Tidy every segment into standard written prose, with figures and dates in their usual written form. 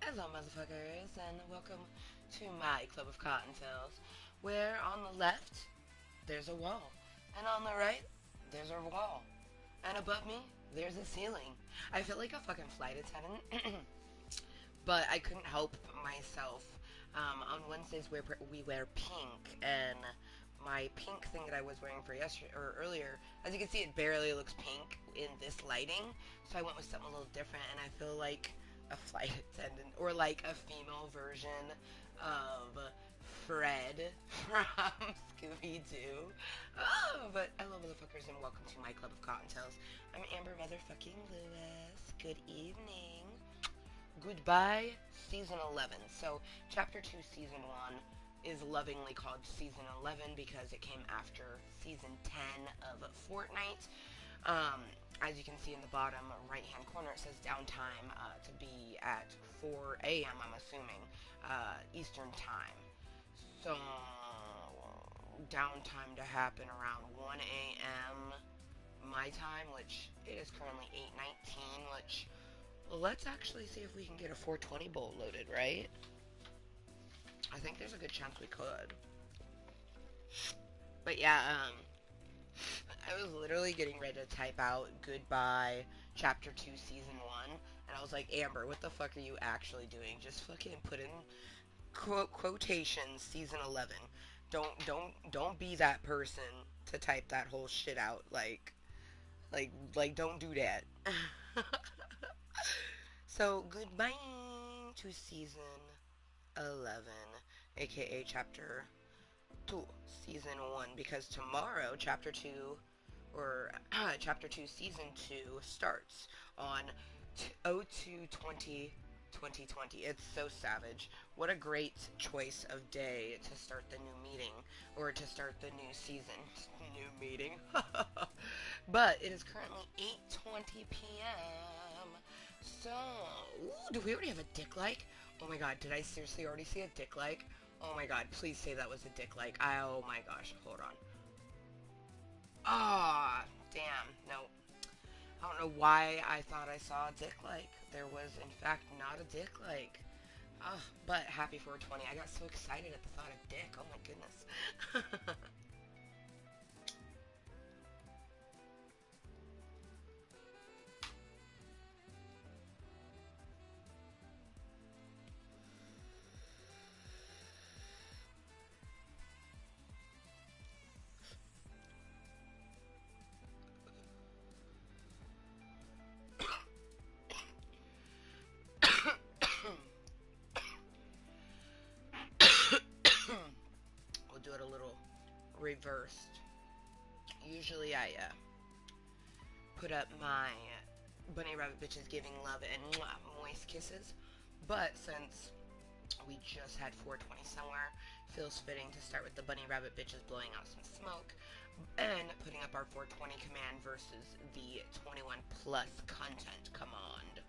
Hello, motherfuckers, and welcome to my Club of Cottontails, where on the left, there's a wall, and on the right, there's a wall, and above me, there's a ceiling. I feel like a fucking flight attendant, but I couldn't help myself. On Wednesdays, we wear pink, and my pink thing that I was wearing for yesterday or earlier, as you can see, it barely looks pink in this lighting. So I went with something a little different, and I feel like a flight attendant or like a female version of Fred from Scooby Doo. Oh, but hello, motherfuckers, and welcome to my Club of Cottontails. I'm Amber motherfucking Lewis. Good evening. Goodbye, Season 11. So, Chapter 2, Season 1 is lovingly called Season 11 because it came after Season 10 of Fortnite. Um, as you can see in the bottom right hand corner, it says downtime to be at 4 a.m., I'm assuming, Eastern Time. So, downtime to happen around 1 a.m. my time, which it is currently 8:19, which let's actually see if we can get a 420 bolt loaded, right? I think there's a good chance we could. But yeah, I was literally getting ready to type out goodbye chapter 2 season 1 and I was like, Amber, what the fuck are you actually doing? Just fucking put in quotations season 11. Don't be that person to type that whole shit out like don't do that. So goodbye to season 11, aka chapter 2, season 1, because tomorrow chapter 2 or chapter 2 season 2 starts on 02/20/2020. It's so savage. What a great choice of day to start the new meeting or to start the new season. New meeting. But it is currently 8:20 p.m. So, ooh, do we already have a dick like? Oh my god, did I seriously already see a dick like? Oh my god, please say that was a dick like. Oh my gosh, hold on. Ah, damn, no. I don't know why I thought I saw a dick like. There was, in fact, not a dick like. But happy 420. I got so excited at the thought of dick. Oh my goodness. We'll do it a little reversed. Usually I put up my bunny rabbit bitches giving love and moist kisses. But since we just had 420 somewhere, feels fitting to start with the bunny rabbit bitches blowing out some smoke and putting up our 420 command versus the 21 plus content command.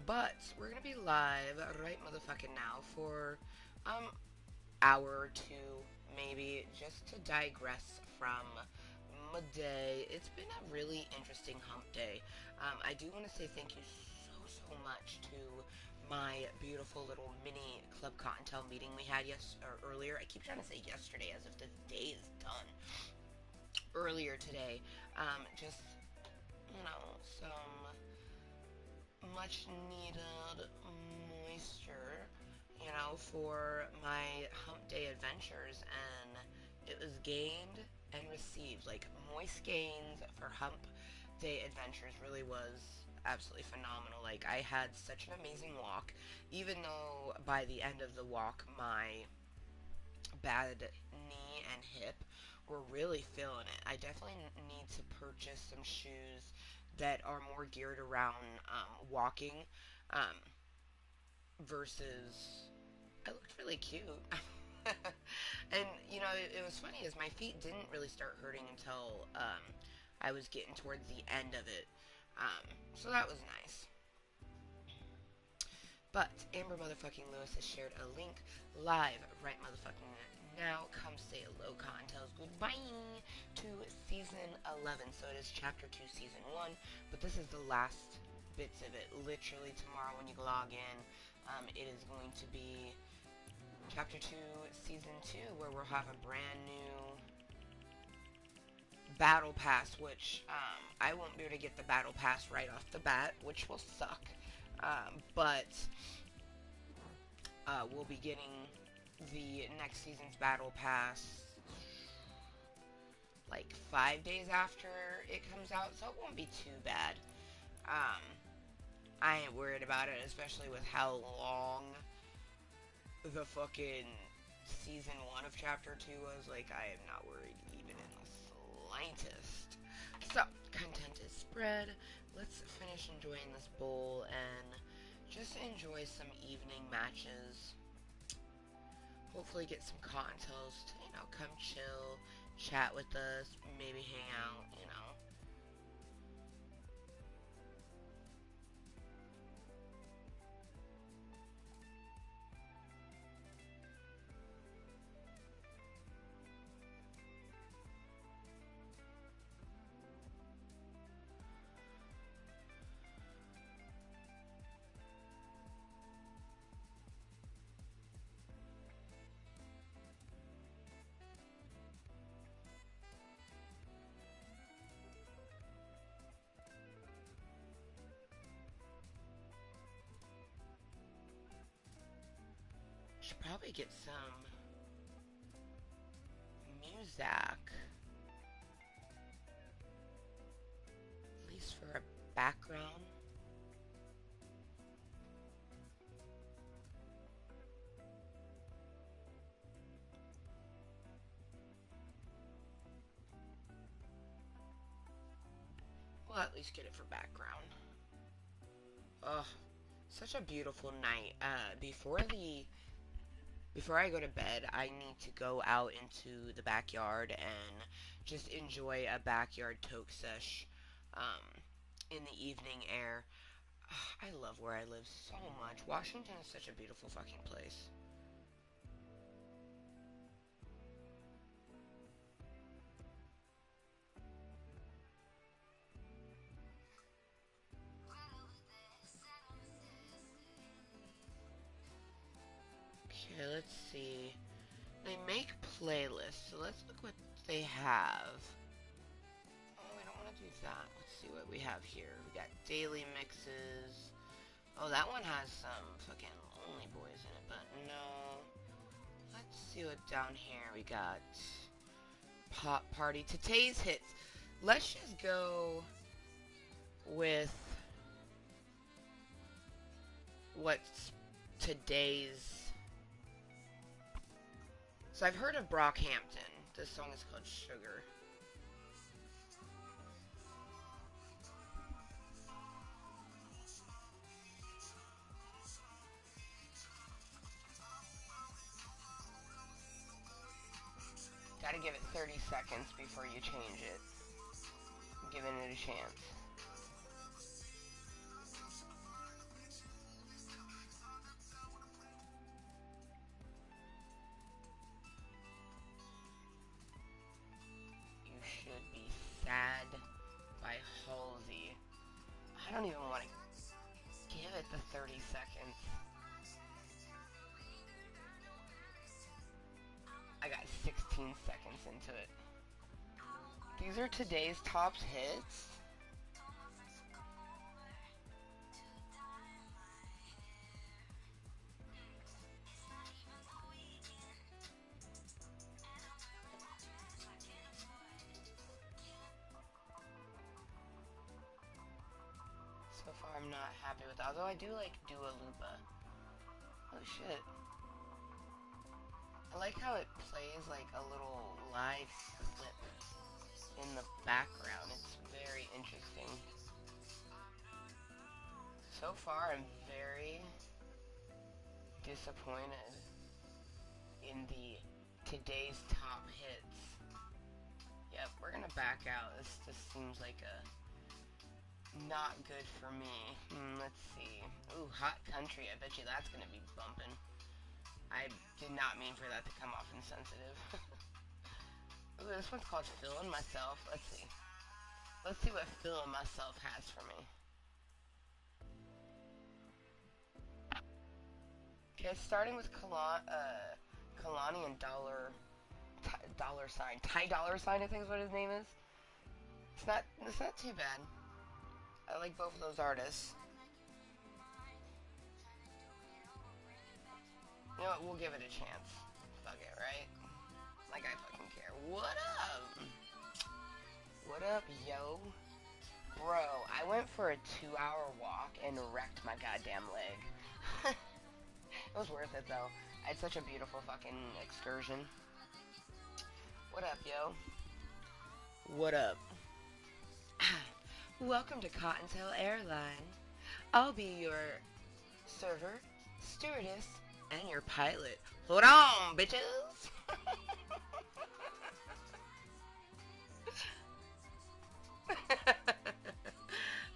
But we're gonna be live right motherfucking now for hour or two, maybe, just to digress from my day. It's been a really interesting hump day. I do want to say thank you so much to my beautiful little mini Club Cottontail meeting we had earlier. I keep trying to say yesterday as if the day is done. Earlier today, just some much needed moisture, for my hump day adventures, and it was gained and received. Like, moist gains for hump day adventures really was absolutely phenomenal. Like, I had such an amazing walk, even though by the end of the walk, my bad knee and hip were really feeling it. I definitely need to purchase some shoes that are more geared around walking um, versus. I looked really cute. And it was funny is my feet didn't really start hurting until I was getting towards the end of it. So that was nice. But Amber motherfucking Lewis has shared a link live right motherfucking now. Come say hello, Cottontails. Goodbye to season 11. So it is chapter 2, season 1. But this is the last bits of it. Literally tomorrow when you log in, it is going to be Chapter 2, Season 2, where we'll have a brand new Battle Pass, which I won't be able to get the Battle Pass right off the bat, which will suck. But we'll be getting the next season's Battle Pass like 5 days after it comes out, so it won't be too bad. I ain't worried about it, especially with how long the fucking Season 1 of Chapter 2 was. Like, I am not worried even in the slightest. So, content is spread. Let's finish enjoying this bowl and just enjoy some evening matches. Hopefully get some Kottontales to, come chill, chat with us, maybe hang out, Should probably get some music, at least for a background. We'll at least get it for background. Ugh, such a beautiful night. Before I go to bed, I need to go out into the backyard and just enjoy a backyard toke sesh in the evening air. I love where I live so much. Washington is such a beautiful fucking place. Okay, let's see. They make playlists, so let's look what they have. Oh, we don't want to do that. Let's see what we have here. We got daily mixes. Oh, that one has some fucking Lonely Boys in it, but no. Let's see what down here we got. Pop Party. Today's hits. Let's just go with what's today's. So I've heard of Brockhampton. This song is called Sugar. Gotta give it 30 seconds before you change it. I'm giving it a chance. You Should Be Sad by Halsey. I don't even want to give it the 30 seconds. I got 16 seconds into it. These are today's top hits. So far I'm not happy with it, although I do like Dua Lipa. Oh shit. I like how it plays like a little live clip in the background. It's very interesting. So far, I'm very disappointed in the today's top hits. Yep, we're gonna back out. This just seems like a not good for me. Let's see. Ooh, Hot Country. I bet you that's gonna be bumping. I did not mean for that to come off insensitive. Ooh, this one's called Feeling Myself. Let's see. Let's see what Feeling Myself has for me. Okay, starting with Kalani and dollar sign. Ty Dollar Sign, I think is what his name is. It's not too bad. I like both of those artists. You know what? We'll give it a chance. Fuck it, right? Like I fucking care. What up? What up, yo? Bro, I went for a 2-hour walk and wrecked my goddamn leg. It was worth it though. I had such a beautiful fucking excursion. What up, yo? What up? Welcome to Kottontale Airlines. I'll be your server, stewardess, and your pilot. Hold on, bitches!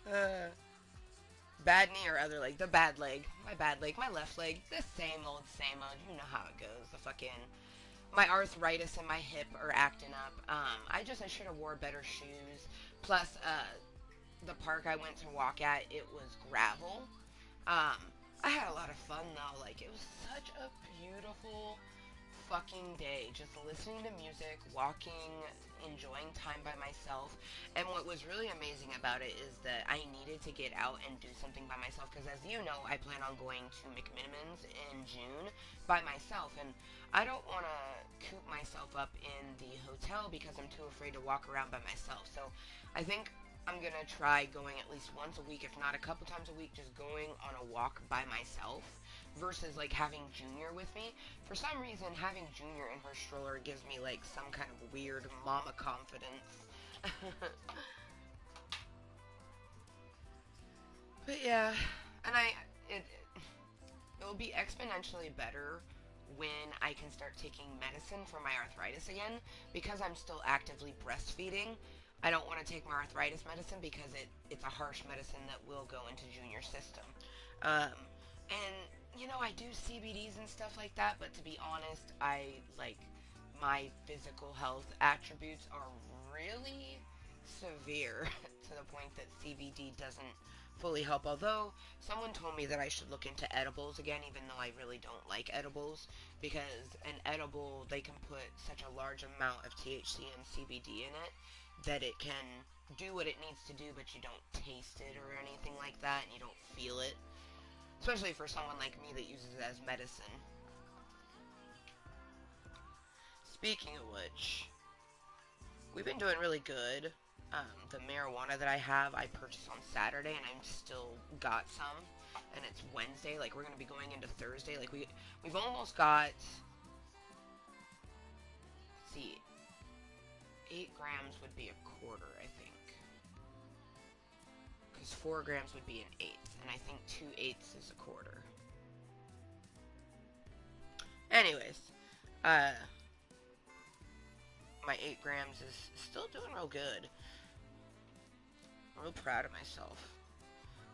uh, bad knee or other leg? The bad leg. My bad leg. My left leg. The same old, same old. You know how it goes. The fucking... My arthritis and my hip are acting up. I should have wore better shoes. Plus, the park I went to walk at, it was gravel. Um, I had a lot of fun though. Like, it was such a beautiful fucking day. Just listening to music, walking, enjoying time by myself. And what was really amazing about it is that I needed to get out and do something by myself. Because as you know, I plan on going to McMinimans in June by myself. And I don't want to coop myself up in the hotel because I'm too afraid to walk around by myself. So I think I'm going to try going at least once a week, if not a couple times a week, just going on a walk by myself versus like having Junior with me. For some reason, having Junior in her stroller gives me like some kind of weird mama confidence. But yeah, and it will be exponentially better when I can start taking medicine for my arthritis again, because I'm still actively breastfeeding. I don't want to take my arthritis medicine because it's a harsh medicine that will go into Junior's system. And, you know, I do CBDs and stuff like that, but to be honest, my physical health attributes are really severe to the point that CBD doesn't fully help. Although, someone told me that I should look into edibles again, even though I really don't like edibles, because an edible, they can put such a large amount of THC and CBD in it that it can do what it needs to do, but you don't taste it or anything like that, and you don't feel it. Especially for someone like me that uses it as medicine. Speaking of which, we've been doing really good. The marijuana that I have, I purchased on Saturday, and I still got some. And it's Wednesday. Like, we're gonna be going into Thursday. Like, we've almost got. Let's see, 8 grams would be a quarter, I think. Because 4 grams would be an eighth, and I think 2/8 is a quarter. Anyways, my 8 grams is still doing real good. I'm real proud of myself.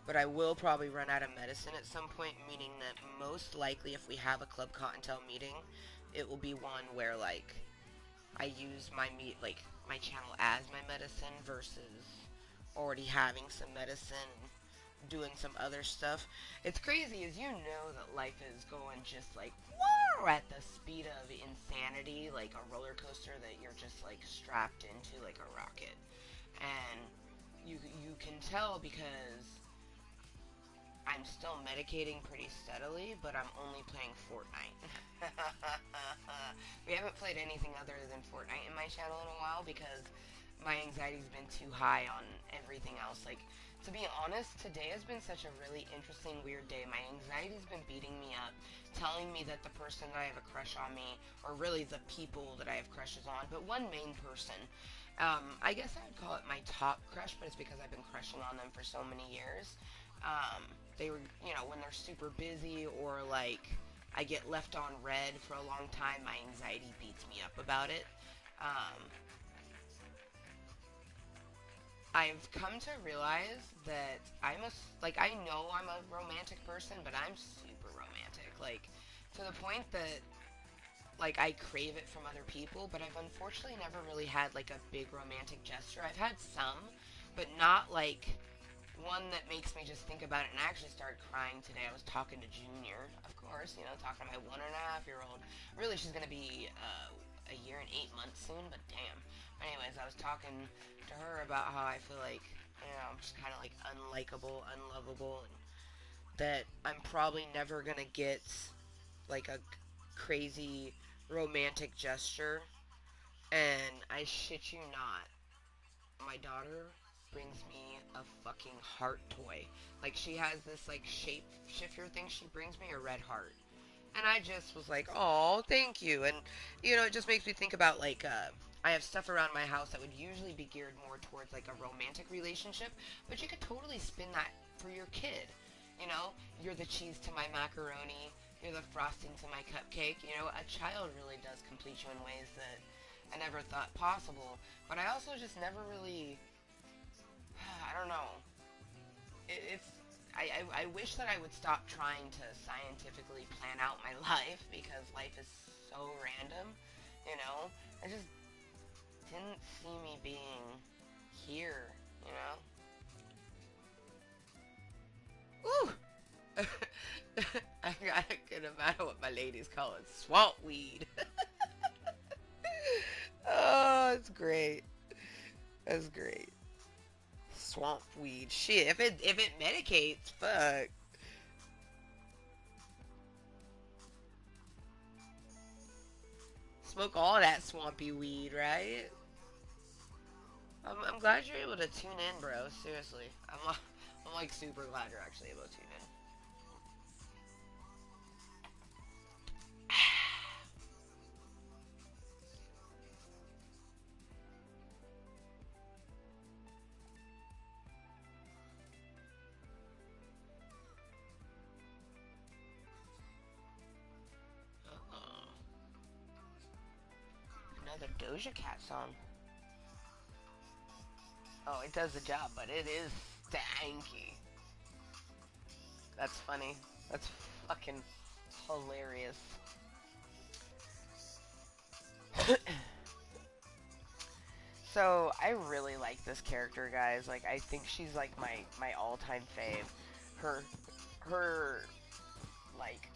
But I will probably run out of medicine at some point, meaning that most likely if we have a Club Kottontale meeting, it will be one where, like, I use my channel as my medicine versus already having some medicine and doing some other stuff. It's crazy, as you know, that life is going just like, whoa, at the speed of insanity, like a roller coaster that you're just like strapped into like a rocket. And you can tell because I'm still medicating pretty steadily, but I'm only playing Fortnite. We haven't played anything other than Fortnite in my channel in a while because my anxiety's been too high on everything else. Like, to be honest, today has been such a really interesting, weird day. My anxiety's been beating me up, telling me that the person that I have a crush on me, or really the people that I have crushes on, but one main person. I guess I would call it my top crush, but it's because I've been crushing on them for so many years. They were, you know, when they're super busy or like I get left on red for a long time, my anxiety beats me up about it. I've come to realize that I know I'm a romantic person, but I'm super romantic. Like, to the point that, like, I crave it from other people, but I've unfortunately never really had, like, a big romantic gesture. I've had some, but not, like, one that makes me just think about it, and I actually started crying today. I was talking to Junior, of course, talking to my 1.5-year-old. Really, she's gonna be a year and 8 months soon, but damn. Anyways, I was talking to her about how I feel like, I'm just kind of like unlikable, unlovable, and that I'm probably never gonna get like a crazy romantic gesture. And I shit you not, my daughter brings me a fucking heart toy. Like she has this like shape shifter thing she brings me, a red heart. And I just was like, "Oh, thank you." And it just makes me think about like I have stuff around my house that would usually be geared more towards like a romantic relationship, but you could totally spin that for your kid. You're the cheese to my macaroni, you're the frosting to my cupcake. A child really does complete you in ways that I never thought possible. But I also just never really, I don't know. It's I wish that I would stop trying to scientifically plan out my life because life is so random. You know, I just didn't see me being here. You know. Ooh. I got a good amount of what my ladies call it swamp weed. Oh, it's great. That's great. Swamp weed. Shit, if it medicates, fuck. Smoke all that swampy weed, right? I'm glad you're able to tune in, bro. Seriously, I'm like super glad you're actually able to tune in. Oh, another Doja Cat song. Oh, it does the job, but it is stanky. That's funny. That's fucking hilarious. So I really like this character, guys. Like I think she's like my all-time fave. Her her like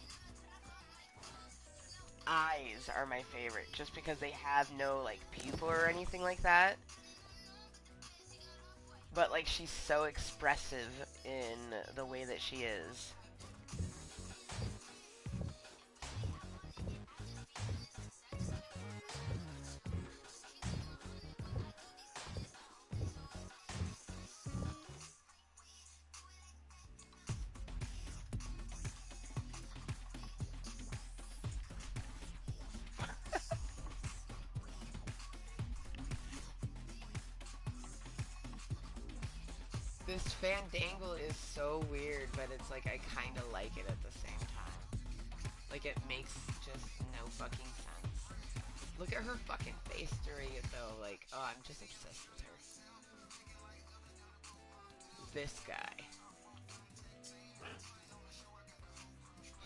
eyes are my favorite, just because they have no like pupil or anything like that. But like she's so expressive in the way that she is. This fandangle is so weird, but it's like I kind of like it at the same time. Like it makes just no fucking sense. Look at her fucking face during it though. Like, oh, I'm just obsessed with her. This guy.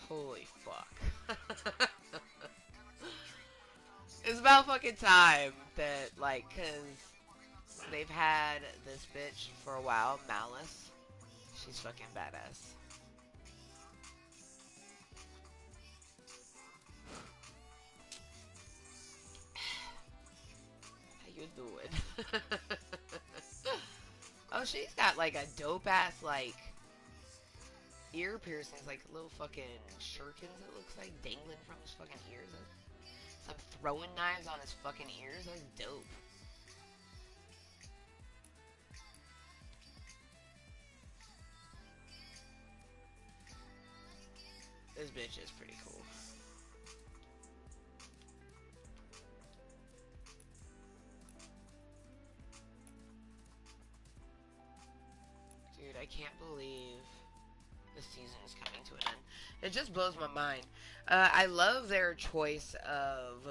Holy fuck. It's about fucking time that, like, cause they've had this bitch for a while, Malice. She's fucking badass. How you doing? Oh, she's got like a dope ass like ear piercings, like little fucking shurikens. It looks like dangling from his fucking ears. Some throwing knives on his fucking ears. That's dope. This bitch is pretty cool. Dude, I can't believe the season is coming to an end. It just blows my mind. I love their choice of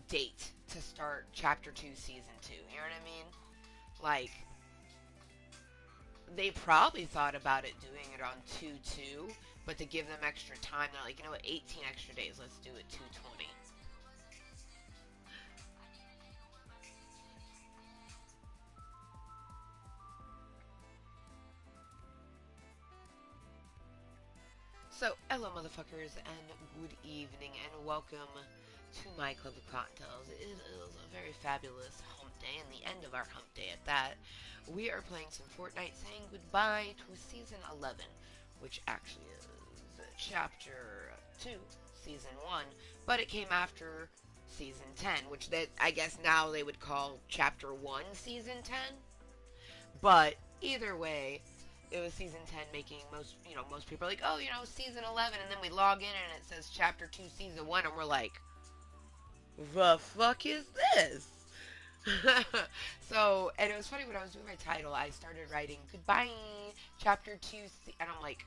date to start Chapter 2, Season 2. You know what I mean? Like, they probably thought about it doing it on 2-2, but to give them extra time, they're like, you know what, 18 extra days, let's do it 220. So, hello, motherfuckers, and good evening, and welcome to my Club of Cocktails. It is a very fabulous hump day, and the end of our hump day at that. We are playing some Fortnite, saying goodbye to Season 11, which actually is Chapter 2, Season 1, but it came after Season 10, which I guess now they would call Chapter 1, Season 10. But either way, it was season 10 making most people are like, oh, season 11, and then we log in and it says chapter 2 season 1, and we're like, the fuck is this? So, and it was funny when I was doing my title, I started writing goodbye chapter 2, and I'm like,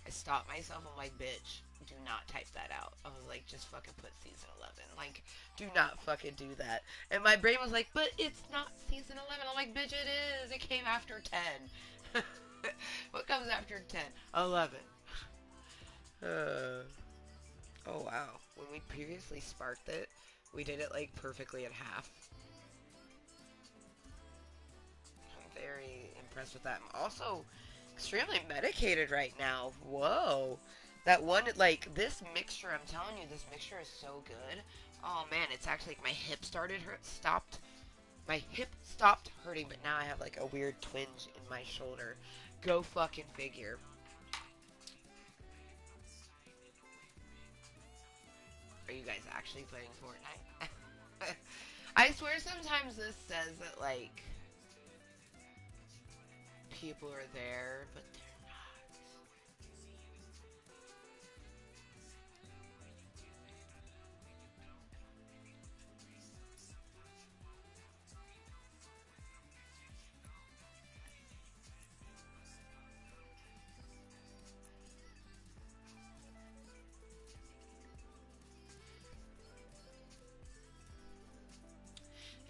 I stopped myself. I'm like, bitch, do not type that out. I was like, just fucking put season 11. Like, do not fucking do that. And my brain was like, but it's not season 11. I'm like, bitch, it is. It came after 10. What comes after 10? 11. Oh, wow. When we previously sparked it, we did it, like, perfectly at half. I'm very impressed with that. I'm also extremely medicated right now. Whoa. That one, like, this mixture, I'm telling you, this mixture is so good. Oh, man, it's actually, like, my hip stopped. My hip stopped hurting, but now I have, like, a weird twinge in my shoulder. Go fucking figure. Are you guys actually playing Fortnite? I swear sometimes this says that, like, people are there, but they're not.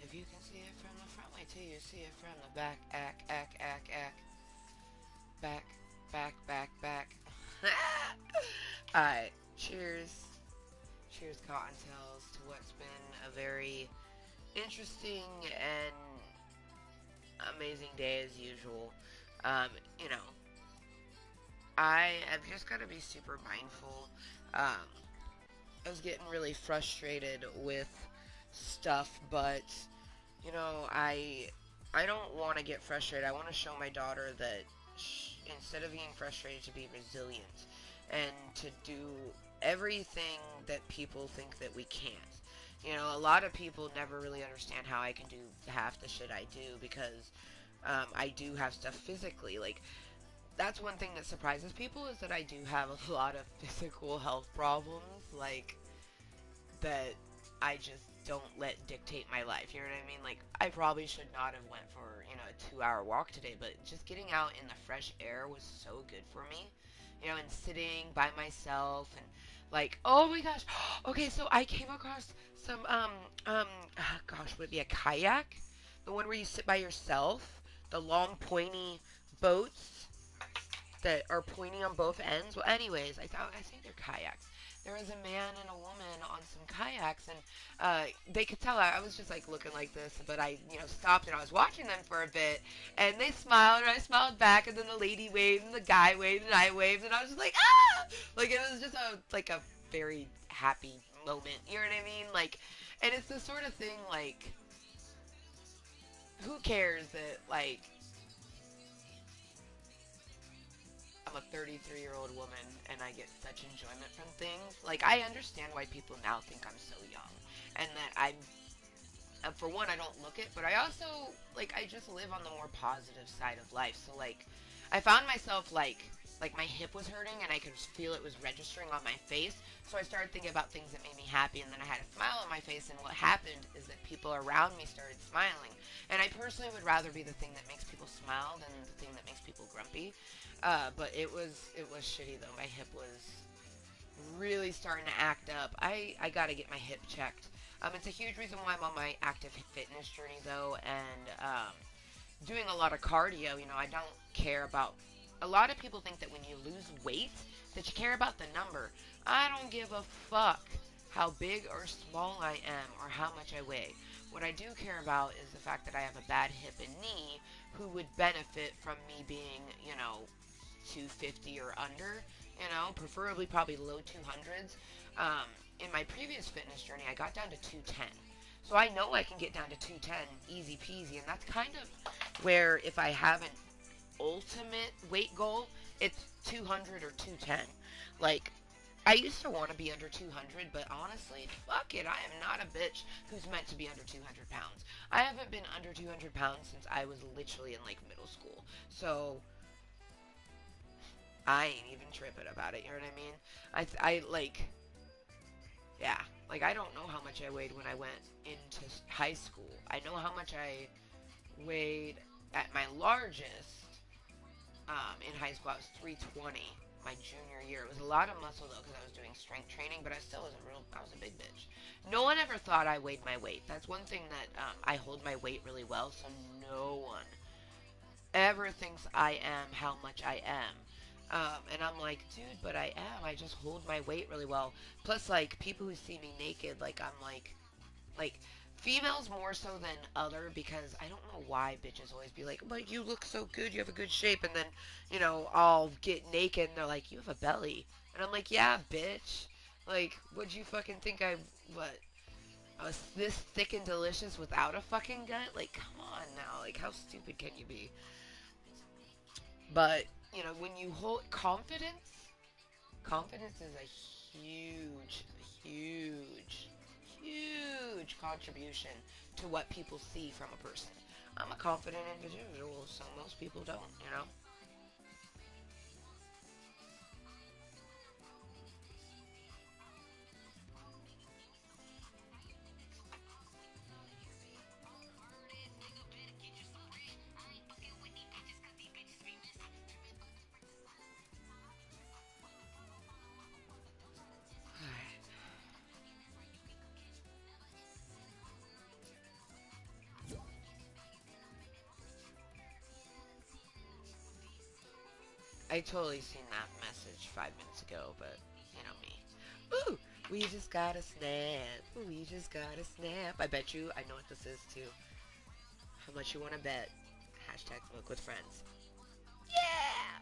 If you can see it from the front, wait till you see it from the back. Back, back. Alright, cheers. Cheers, Kottontales, to what's been a very interesting and amazing day as usual. Um, you know, I have just got to be super mindful. I was getting really frustrated with stuff, but I don't want to get frustrated. I want to show my daughter that instead of being frustrated, to be resilient and to do everything that people think that we can't. A lot of people never really understand how I can do half the shit I do because I do have stuff physically. Like, that's one thing that surprises people is that I do have a lot of physical health problems, like, that I just don't let dictate my life. You know what I mean? Like, I probably should not have went for, a 2-hour walk today, but just getting out in the fresh air was so good for me. And sitting by myself and like, oh my gosh. Okay, so I came across some would it be a kayak? The one where you sit by yourself, the long pointy boats that are pointy on both ends. Well, anyways, I think they're kayaks. There was a man and a woman on some kayaks, and they could tell I was just like looking like this, but I, stopped and I was watching them for a bit, and they smiled, and I smiled back, and then the lady waved, and the guy waved, and I waved, and I was just like, ah, like it was just a very happy moment. You know what I mean? Like, and it's the sort of thing like, who cares that like I'm a 33-year-old woman and I get such enjoyment from things. Like, I understand why people now think I'm so young. And that for one, I don't look it, but I also, like, I just live on the more positive side of life. So, like, I found myself, like my hip was hurting and I could feel it was registering on my face. So I started thinking about things that made me happy, and then I had a smile on my face, and what happened is that people around me started smiling. And I personally would rather be the thing that makes people smile than the thing that makes people grumpy. But it was shitty though. My hip was really starting to act up. I gotta get my hip checked. It's a huge reason why I'm on my active fitness journey though, and doing a lot of cardio. I don't care about. A lot of people think that when you lose weight, that you care about the number. I don't give a fuck how big or small I am or how much I weigh. What I do care about is the fact that I have a bad hip and knee who would benefit from me being, 250 or under, you know, preferably probably low 200s. In my previous fitness journey, I got down to 210. So I know I can get down to 210 easy peasy, and that's kind of where if I have an ultimate weight goal, it's 200 or 210. Like, I used to want to be under 200, but honestly, fuck it. I am not a bitch who's meant to be under 200 pounds. I haven't been under 200 pounds since I was literally in like middle school. So I ain't even tripping about it. You know what I mean? I like, yeah. Like, I don't know how much I weighed when I went into high school. I know how much I weighed at my largest in high school. I was 320 my junior year. It was a lot of muscle though because I was doing strength training, but I was a big bitch. No one ever thought I weighed my weight. That's one thing that I hold my weight really well, so no one ever thinks I am how much I am. And I'm like, dude, but I am. I just hold my weight really well. Plus, like, people who see me naked, like, I'm like, females more so than other because I don't know why bitches always be like, but you look so good, you have a good shape, and then, you know, I'll get naked and they're like, you have a belly. And I'm like, yeah, bitch. Like, would you fucking think what, I was this thick and delicious without a fucking gut? Like, come on now. Like, how stupid can you be? But, you know, when you hold confidence is a huge, huge contribution to what people see from a person. I'm a confident individual, so most people don't, you know? I totally seen that message 5 minutes ago, but you know me. Ooh, we just got a snap. Ooh, we just got a snap. I bet you I know what this is too. How much you want to bet? Hashtag smoke with friends. Yeah!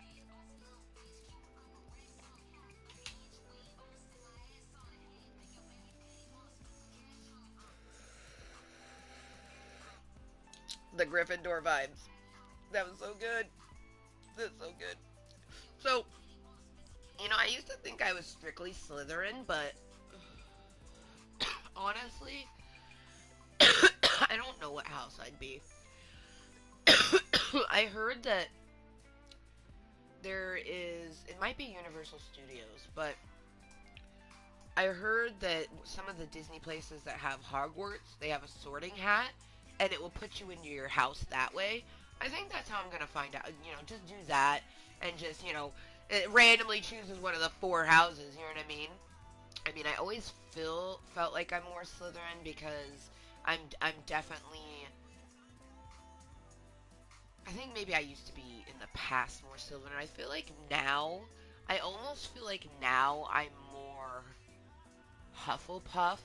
The Gryffindor vibes. That was so good. That's so good. So, you know, I used to think I was strictly Slytherin, but honestly, I don't know what house I'd be. I heard that there is, it might be Universal Studios, but I heard that some of the Disney places that have Hogwarts, they have a sorting hat, and it will put you into your house that way. I think that's how I'm gonna find out. You know, just do that, and just, you know, it randomly chooses one of the four houses. You know what I mean? I mean, I always felt like I'm more Slytherin because I'm definitely. I think maybe I used to be in the past more Slytherin. I feel like now, I almost feel like now I'm more Hufflepuff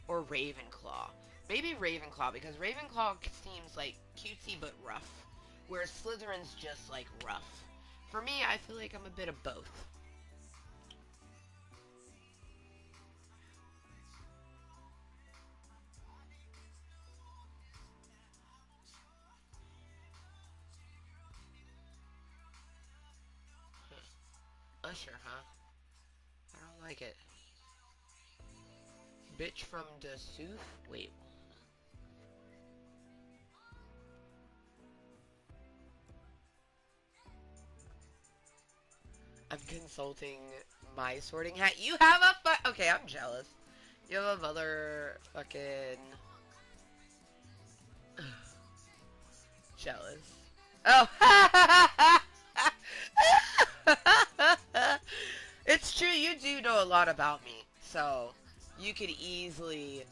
or Ravenclaw. Maybe Ravenclaw because Ravenclaw seems like cutesy but rough, whereas Slytherin's just like rough. For me, I feel like I'm a bit of both. Usher, huh? I don't like it. Bitch from the Sooth? Wait, I'm consulting my sorting hat. You have a okay, I'm jealous. You have another fucking jealous. Oh, it's true. You do know a lot about me, so you could easily.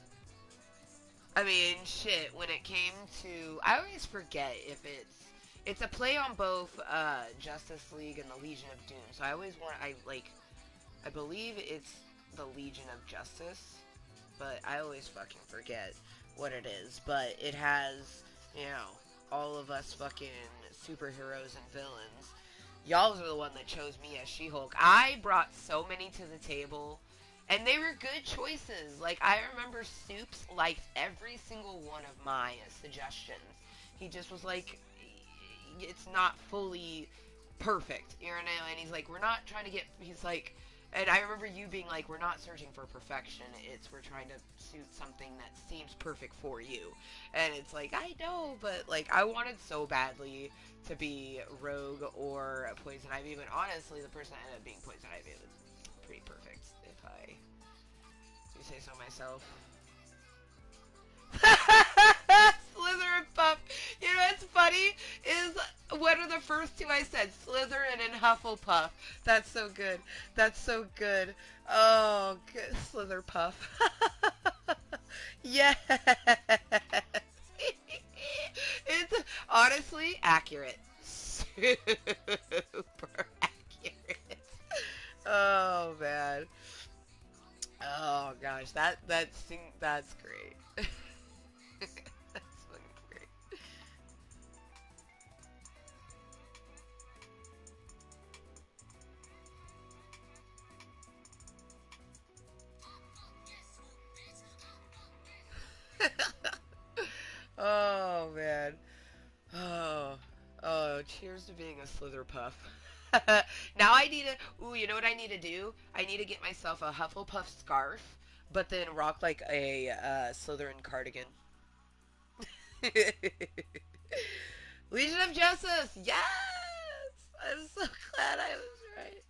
I mean, shit. When it came to, I always forget if it's a play on both Justice League and the Legion of Doom. So I always want. I believe it's the Legion of Justice, but I always fucking forget what it is. But it has, you know, all of us fucking superheroes and villains. Y'all are the one that chose me as She-Hulk. I brought so many to the table, and they were good choices. Like, I remember Soups liked every single one of my suggestions. He just was like, it's not fully perfect, you know, and he's like, we're not trying to get, he's like, and I remember you being like, we're not searching for perfection, it's we're trying to suit something that seems perfect for you. And it's like, I know, but like, I wanted so badly to be Rogue or Poison Ivy, but honestly, the person that ended up being Poison Ivy was pretty perfect, if I do say so myself. Slither and Puff. You know what's funny is what are the first two I said? Slytherin and Hufflepuff. That's so good. That's so good. Oh, good. Slither Puff. Yes. It's honestly accurate. Super accurate. Oh man. Oh gosh, that's great. That's fucking great. Oh man. Oh. Oh, cheers to being a Slitherpuff. Now I need to. Ooh, you know what I need to do? I need to get myself a Hufflepuff scarf, but then rock like a Slytherin cardigan. Legion of Justice. Yes. I'm so glad I was right.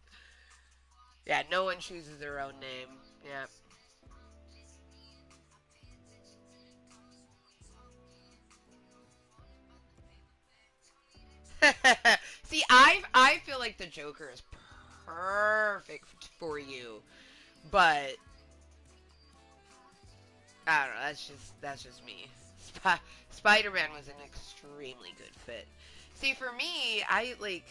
Yeah, no one chooses their own name. Yeah. See, I feel like the Joker is perfect for you, but I don't know. That's just me. Spider-Man was an extremely good fit. See, for me, I like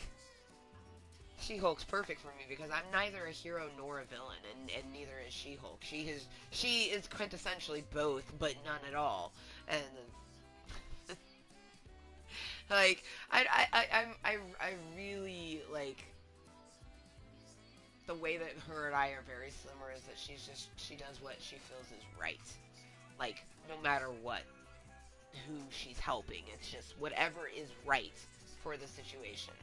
She-Hulk's perfect for me because I'm neither a hero nor a villain, and neither is She-Hulk. She is quintessentially both, but none at all. And like I really like the way that her and I are very similar is that she does what she feels is right. Like no matter what, who she's helping, it's just whatever is right for the situation.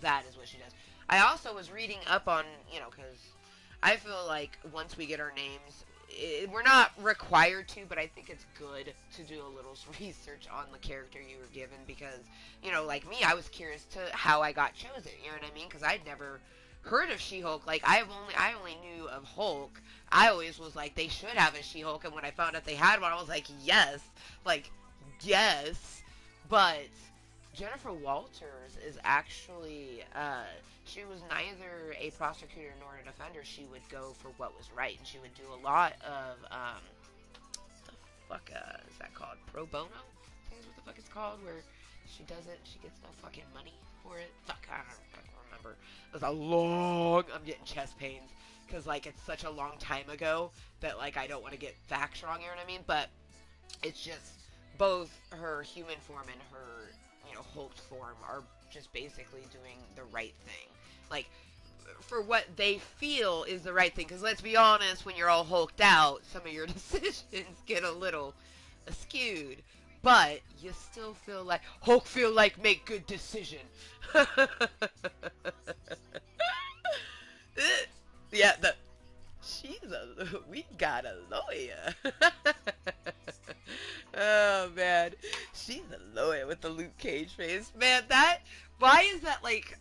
That is what she does. I also was reading up on, because I feel like once we get our names, we're not required to, but I think it's good to do a little research on the character you were given because, like me, I was curious to how I got chosen. You know what I mean? Because I'd never heard of She-Hulk. Like I only knew of Hulk. I always was like they should have a She-Hulk, and when I found out they had one, I was like yes, like yes, but Jennifer Walters is actually, she was neither a prosecutor nor a defender. She would go for what was right, and she would do a lot of, what the fuck is that called? Pro bono? I think is what the fuck it's called, where she gets no fucking money for it. Fuck, I don't fucking remember. It was a long, I'm getting chest pains, because, like, it's such a long time ago that, like, I don't want to get facts wrong, you know what I mean? But it's just both her human form and her Hulk form are just basically doing the right thing. Like for what they feel is the right thing. Because let's be honest, when you're all hulked out, some of your decisions get a little skewed. But you still feel like Hulk feel like make good decision. Yeah, we got a lawyer. Oh man, she's a lawyer with the Luke Cage face. Man, why is that like?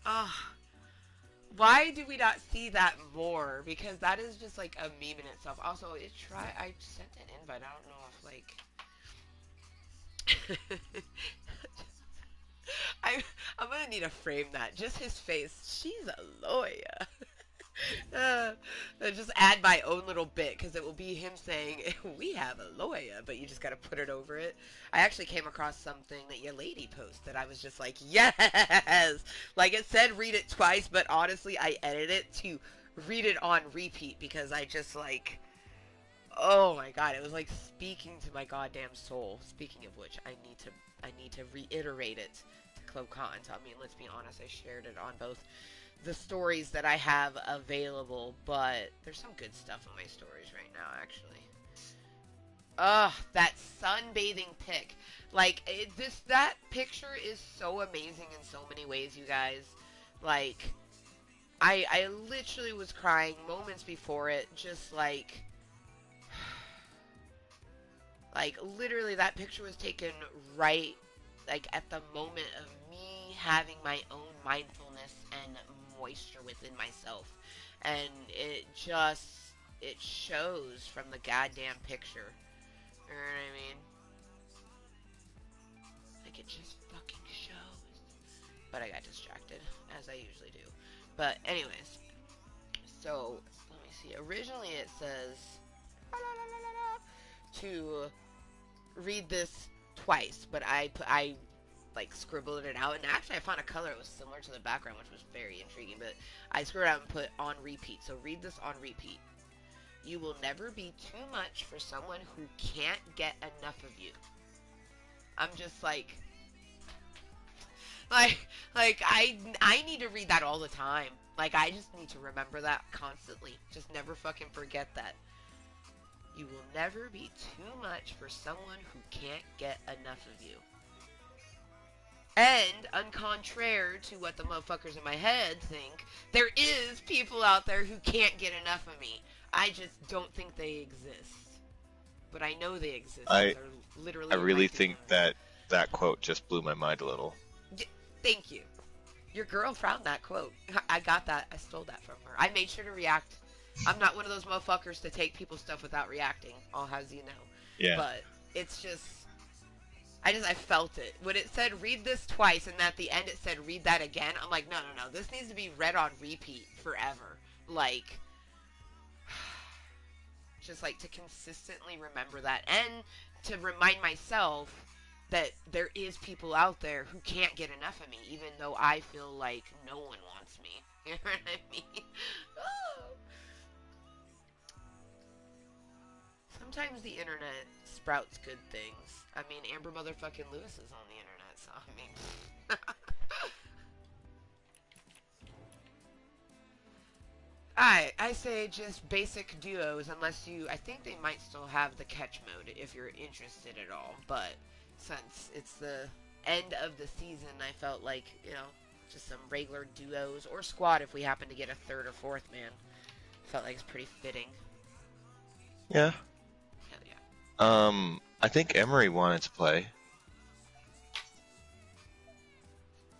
Why do we not see that more? Because that is just like a meme in itself. Also, I sent an invite. I don't know if like. I'm gonna need to frame that. Just his face. She's a lawyer. Uh, just add my own little bit because it will be him saying, "We have a lawyer," but you just got to put it over it. I actually came across something that your lady posted. I was just like, "Yes!" Like it said, read it twice, but honestly, I edited it to read it on repeat because I just like, oh my god, it was like speaking to my goddamn soul. Speaking of which, I need to reiterate it Club Cottontail. I mean, let's be honest, I shared it on both the stories that I have available, but there's some good stuff on my stories right now, actually. Ugh, that sunbathing pic. Like, that picture is so amazing in so many ways, you guys. Like, I literally was crying moments before it, just literally that picture was taken right, like, at the moment of me having my own mindfulness and moisture within myself. And it shows from the goddamn picture. You know what I mean? Like, it just fucking shows. But I got distracted, as I usually do. But anyways, so let me see. Originally it says to read this twice, but I like scribbled it out, and actually I found a color that was similar to the background, which was very intriguing. But I scribbled it out and put on repeat. So read this on repeat. You will never be too much for someone who can't get enough of you. I'm just I need to read that all the time. Like, I just need to remember that constantly. Just never fucking forget that. You will never be too much for someone who can't get enough of you. And, on contrary to what the motherfuckers in my head think, there is people out there who can't get enough of me. I just don't think they exist. But I know they exist. I literally I really think that quote just blew my mind a little. Thank you. Your girl found that quote. I got that. I stole that from her. I made sure to react. I'm not one of those motherfuckers to take people's stuff without reacting. All as you know. Yeah. But it's just, I felt it. When it said read this twice, and at the end it said read that again, I'm like, no. This needs to be read on repeat forever. Like, just like to consistently remember that, and to remind myself that there is people out there who can't get enough of me, even though I feel like no one wants me. You know what I mean? Sometimes the internet sprouts good things. I mean, Amber motherfucking Lewis is on the internet, so I mean... I say just basic duos, unless I think they might still have the catch mode if you're interested at all, but since it's the end of the season, I felt like, just some regular duos, or squad if we happen to get a third or fourth man. Felt like it's pretty fitting. Yeah. Hell yeah. I think Emery wanted to play.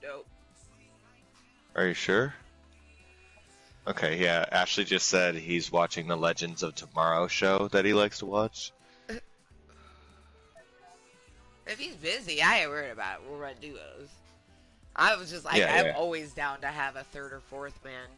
Nope. Are you sure? Okay, yeah. Ashley just said he's watching the Legends of Tomorrow show that he likes to watch. If he's busy, I ain't worried about it. We'll run duos. I was just like, I'm always down to have a third or fourth man.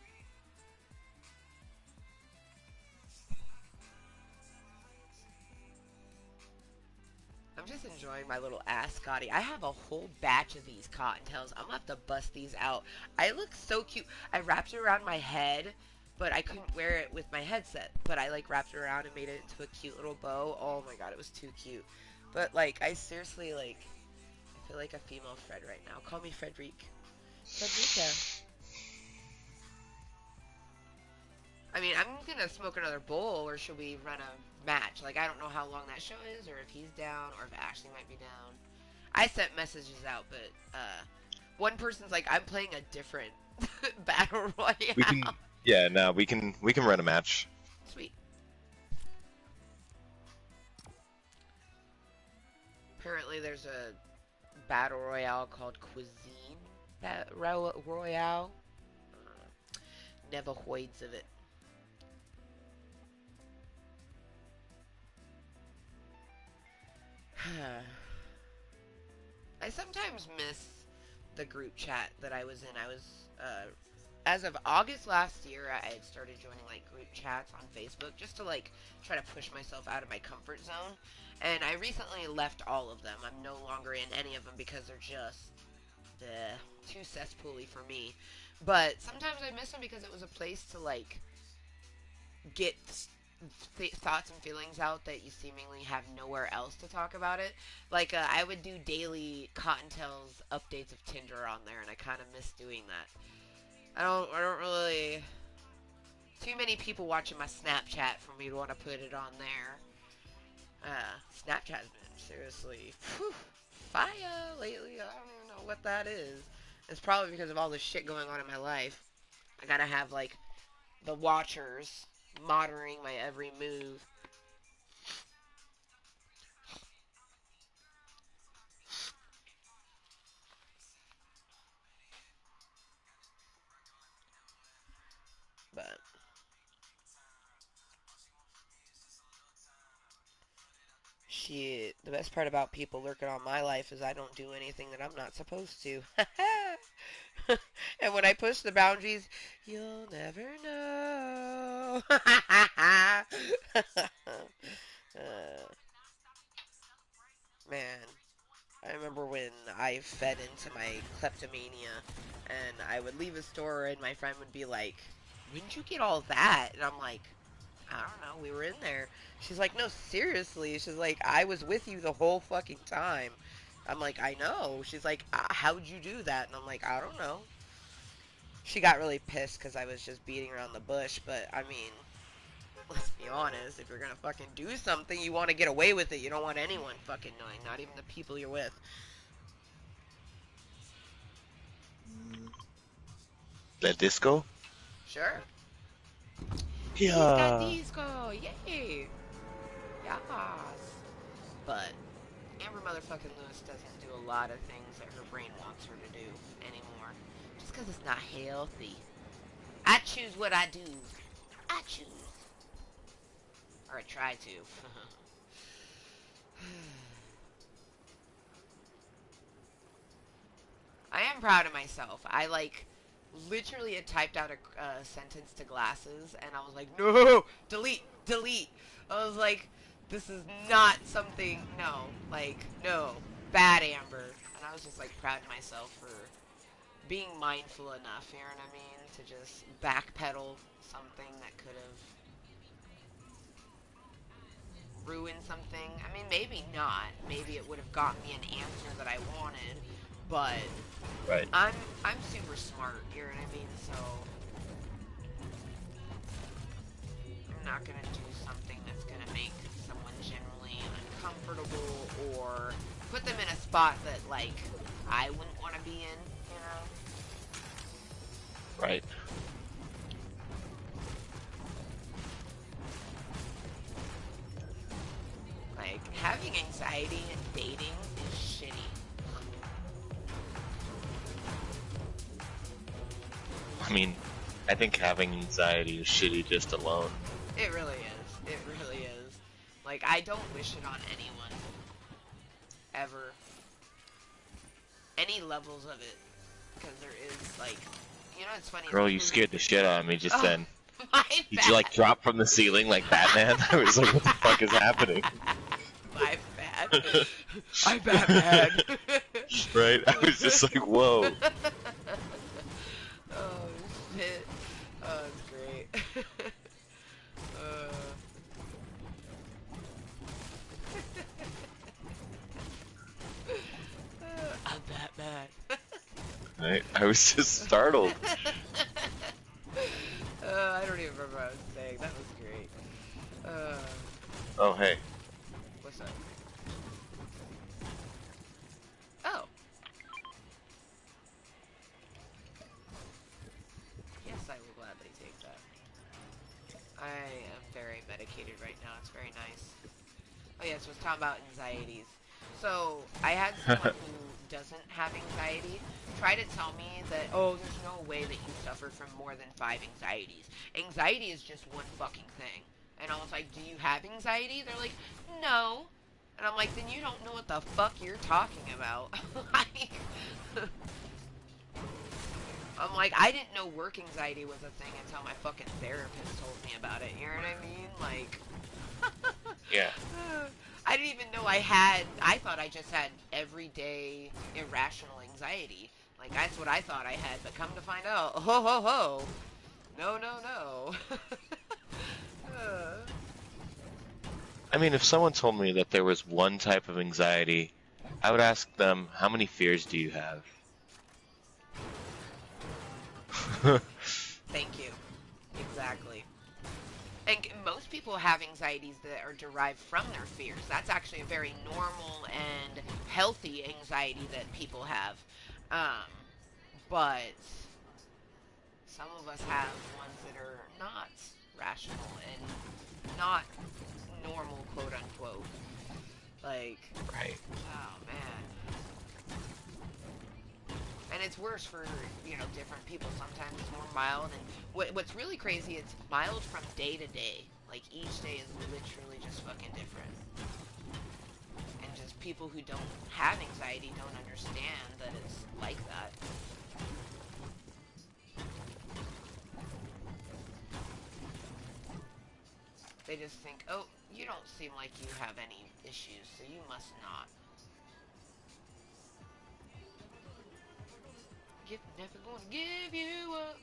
I'm just enjoying my little ass Scotty. I have a whole batch of these cottontails. I'm gonna have to bust these out. I look so cute. I wrapped it around my head, but I couldn't wear it with my headset. But I wrapped it around and made it into a cute little bow. Oh my god, it was too cute. But I seriously I feel like a female Fred right now. Call me Frederique. Frederica. I mean, I'm gonna smoke another bowl, or should we run a match? I don't know how long that show is, or if he's down, or if Ashley might be down. I sent messages out, but one person's like, I'm playing a different battle royale. We can run a match. Sweet. Apparently, there's a battle royale called Cuisine Royale. Never heard of it. I sometimes miss the group chat that I was in. I was, as of August last year, I had started joining group chats on Facebook just to try to push myself out of my comfort zone. And I recently left all of them. I'm no longer in any of them because they're just too cesspool-y for me. But sometimes I miss them because it was a place to get thoughts and feelings out that you seemingly have nowhere else to talk about it. Like I would do daily Cottontails updates of Tinder on there, and I kind of miss doing that. I don't really. Too many people watching my Snapchat for me to want to put it on there. Snapchat's been seriously fire lately. I don't even know what that is. It's probably because of all the shit going on in my life. I gotta have like the watchers monitoring my every move. But shit, the best part about people lurking on my life is I don't do anything that I'm not supposed to. And when I push the boundaries, you'll never know. Man, I remember when I fed into my kleptomania and I would leave a store and my friend would be like, "When did you get all that?" And I'm like, "I don't know, we were in there." She's like, "No, seriously." She's like, "I was with you the whole fucking time." I'm like, "I know." She's like, "How'd you do that?" And I'm like, "I don't know." She got really pissed because I was just beating around the bush, but I mean, let's be honest. If you're gonna fucking do something, you want to get away with it. You don't want anyone fucking knowing, not even the people you're with. The disco? Sure. Disco, Yeah. disco, yay! Yes. But Amber motherfucking Lewis doesn't do a lot of things that her brain wants her to do anymore. Just because it's not healthy. I choose what I do. I choose. Or I try to. I am proud of myself. I like literally had typed out a sentence to glasses and I was like, no, delete, delete. I was like, this is not something, no, like, no, bad Amber. And I was just like proud of myself for being mindful enough, you know what I mean, to just backpedal something that could have ruined something. I mean, maybe not. Maybe it would have gotten me an answer that I wanted, but Right. I'm super smart, you know what I mean? So I'm not gonna do something that's gonna make someone generally uncomfortable or put them in a spot that like I wouldn't want to be in, you know? Right. Like having anxiety and dating is shitty. I mean, I think having anxiety is shitty just alone. It really is. It really is. Like I don't wish it on anyone ever. Any levels of it, because there is like, you know, it's funny. Girl, you scared the shit out of me just Oh, then. my Did you like bad. drop from the ceiling like Batman? I was like, what the fuck is happening? My bad. I Batman. Right? I was just like, whoa. Oh shit. Oh, it's great. uh. I'm Batman. Right? I was just startled. I don't even remember what I was saying. That was great. Oh, hey. What's up? Oh. Yes, I will gladly take that. I am very medicated right now. It's very nice. Oh yeah, so it's talking about anxieties. So I had someone who doesn't have anxiety try to tell me that, oh, there's no way that you suffer from more than 5 anxieties. Anxiety is just one fucking thing. And I was like, do you have anxiety? They're like, no. And I'm like, then you don't know what the fuck you're talking about. Like, I'm like, I didn't know work anxiety was a thing until my fucking therapist told me about it. You know what I mean? Like, Yeah. I didn't even know I had. I thought I just had everyday irrational anxiety. Like that's what I thought I had, but come to find out, ho ho ho, no no no. I mean, if someone told me that there was one type of anxiety, I would ask them, how many fears do you have? Thank you. Exactly. And most people have anxieties that are derived from their fears. That's actually a very normal and healthy anxiety that people have. Um, but some of us have ones that are not rational and not normal, quote unquote. Like, Right. oh man. And it's worse for, different people. Sometimes it's more mild. And what's really crazy, it's mild from day to day. Like, each day is literally just fucking different. And just people who don't have anxiety don't understand that it's like that. They just think, oh, you don't seem like you have any issues, so you must not. Never gonna give you up.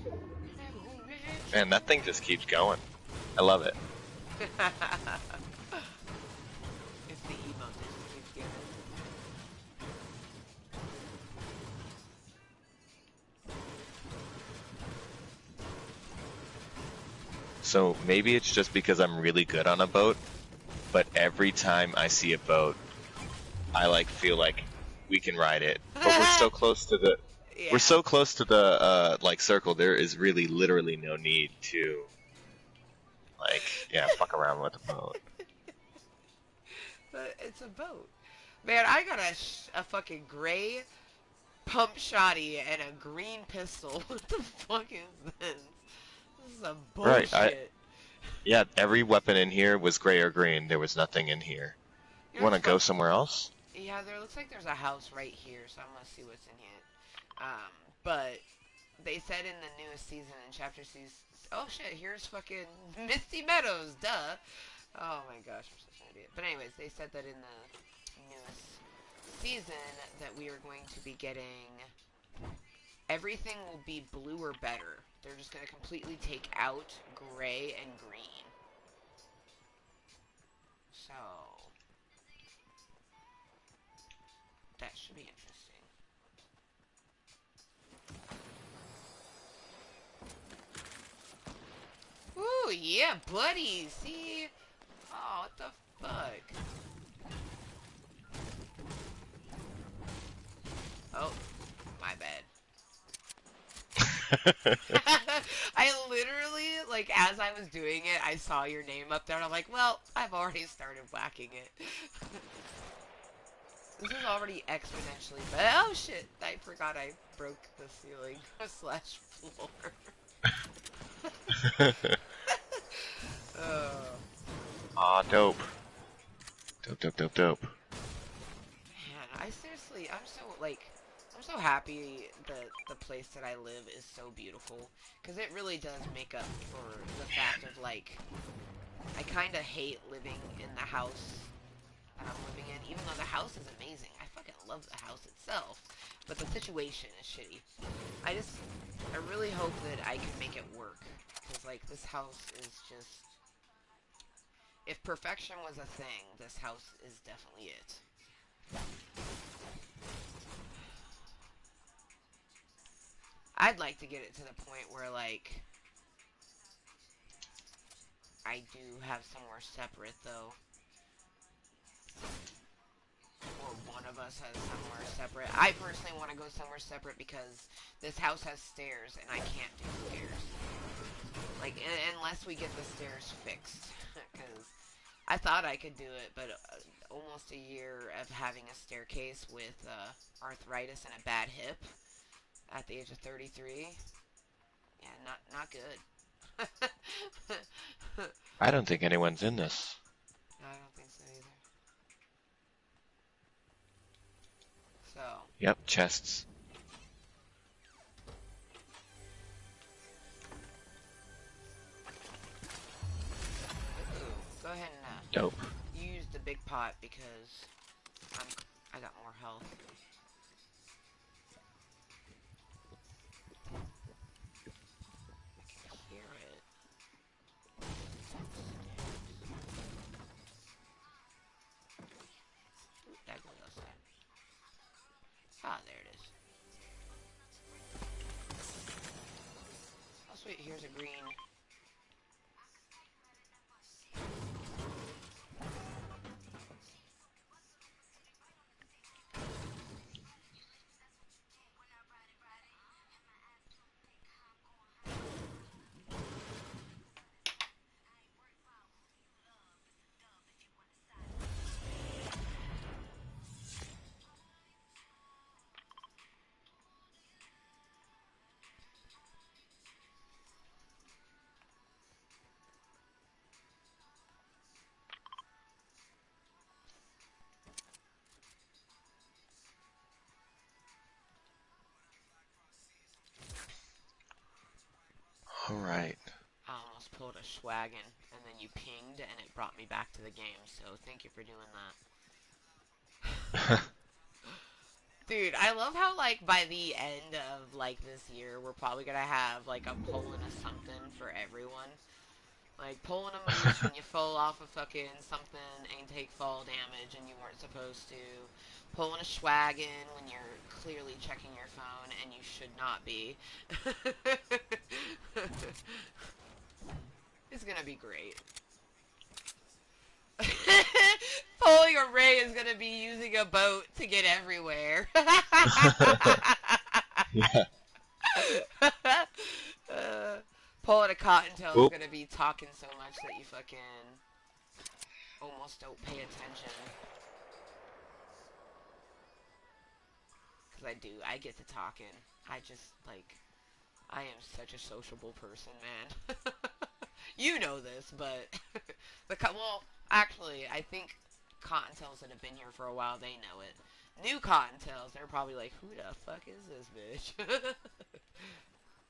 Never gonna let Man, that thing just keeps going. I love it. you It's the emote that just keeps giving. So maybe it's just because I'm really good on a boat, but every time I see a boat, I like feel like we can ride it. But we're so close to the Yeah. we're so close to the like circle. There is really literally no need to fuck around with the boat. But it's a boat. Man, I got a fucking gray pump shotty and a green pistol. What the fuck is this? This is some Right. bullshit. Yeah, every weapon in here was gray or green. There was nothing in here. You You know want what's to go fun? somewhere else? Yeah, there looks like there's a house right here, so I'm gonna see what's in here. But they said in the newest season, in chapter 6, oh shit, here's fucking Misty Meadows, duh. Oh my gosh, I'm such an idiot. But anyways, they said that in the newest season that we are going to be getting everything will be blue or better. They're just going to completely take out gray and green. So that should be interesting. Ooh, yeah, buddy. See? Oh, what the fuck? Oh, my bad. I literally, like, as I was doing it, I saw your name up there, and I'm like, well, I've already started whacking it. This is already exponentially, but oh shit, I forgot I broke the ceiling slash floor. Oh. Aw, dope. Dope. Man, I'm so happy that the place that I live is so beautiful. Because it really does make up for the fact of, like, I kind of hate living in the house that I'm living in, even though the house is amazing. I fucking love the house itself. But the situation is shitty. I really hope that I can make it work. Because, like, this house is just... If perfection was a thing, this house is definitely it. I'd like to get it to the point where, like, I do have somewhere separate, though. Or one of us has somewhere separate. I personally want to go somewhere separate because this house has stairs, and I can't do stairs. Like, unless we get the stairs fixed. Because I thought I could do it, but almost a year of having a staircase with arthritis and a bad hip at the age of 33. Yeah, not good. I don't think anyone's in this. No, I don't think so either. So, Yep, chests. go ahead and Dope. use the big pot because I got more health. I can hear it. there it is. Oh, sweet. Here's a green. Alright. I almost pulled a Schwagon, and then you pinged, and it brought me back to the game, so thank you for doing that. Dude, I love how, like, by the end of, like, this year, we're probably gonna have, like, a pulling a something for everyone. Like, pulling a moosh when you fall off of fucking something and take fall damage and you weren't supposed to. Pulling a Schwagon when you're clearly checking your phone and you should not be. It's gonna be great. Pulling a Ray is gonna be using a boat to get everywhere. Yeah. Pulling a Kottontale is Oop. gonna be talking so much that you fucking almost don't pay attention. Cause I get to talking. I just, like, I am such a sociable person, man. You know this, but, well, actually, I think Cottontails that have been here for a while, they know it. New Cottontails, they're probably like, who the fuck is this bitch?